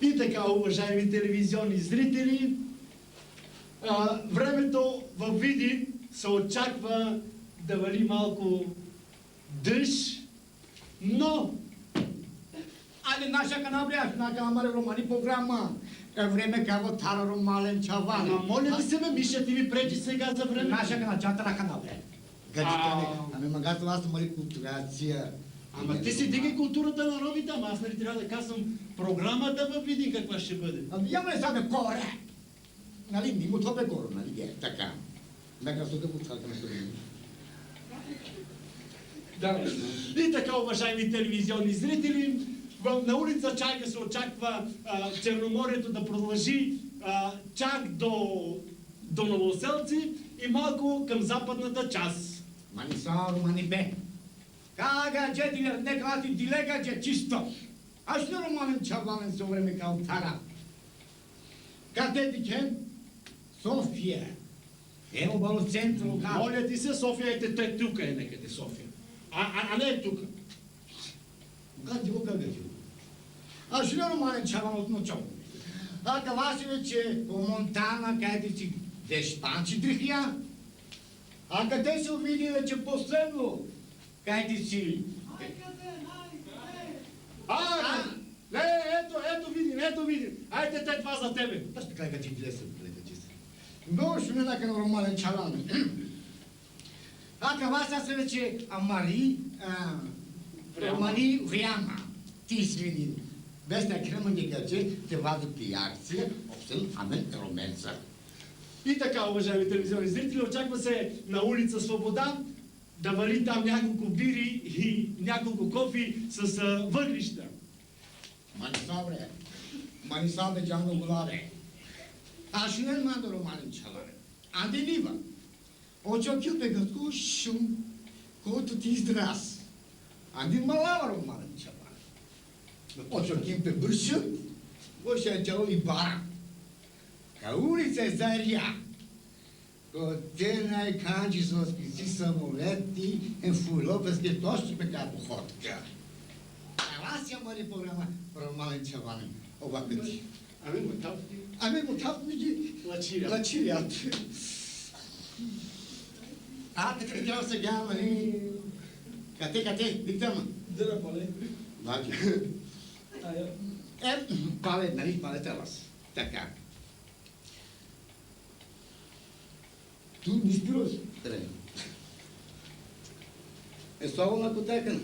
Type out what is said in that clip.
И така, уважаеми телевизионни зрители, времето във Видин се очаква да вали малко дъжд, но... Але наша канабрия, на камера романи програма. Време каво тара ромален чаван. Ама моля ви се, бе, Миша, ти ми пречи сега за време. Наша каначата на канабрия. Гаджикане, ами магато аз мали културация. Ама ти си дигай културата на ромите, ама аз нали трябва да казвам програмата във Видин каква ще бъде. Ами я ме саме коре. Нали, ни му това бе горе, нали, ге, така. Нека сука му това към Да. И така, уважаеми телевизионни зрители, на улица Чайка се очаква Черноморието да продължи чак до Новоселци и малко към западната част. Мани само, мани бе. Кага че нека ти дилега че чисто. А ще романен чаванен со време као тара. Къде дикен? София. Ево бало центро. Моля ти се, София е тука е некъде София. А не е тука. Къде го къде? А ще романен чаван от ночом. А това си вече по Монтана, къде си дешпанчи дрихия. А къде се увиди вече последно? Къде си? Ето видим. Айде те това за тебе. Аз ще кажа, че влезем, но ще ме нака нормален чалан. А това са вече Амари, Романи Вряма. Ти свини. Без да крема негаче, те вадат и акция, обсъл амен роменца. И така, уважаеми телевизионни зрители, очаква се на улица Свобода да вали там няколко бири и няколко кофи с въглища. Мани сабре джанго гуларе. Ашинен мадо романен чаларе. Анде нива. Очакил бегатко шум, който ти издрас. Анде малава романен чаларе. Очаким пе бършът, още е чало и бара. Ка улица е заря. Те най-канчи с спици самолети, фуйлопески точно пека походка. Аз я мари програма романен чаванен. Обакъти. Ами му тапни ги лачирят. Така трябва сега, нали? Кате, виктама. Дъра, пале. Баки. Пале, нали, пале трябвас. Така. Ту не спираш. Е, слава на котекана.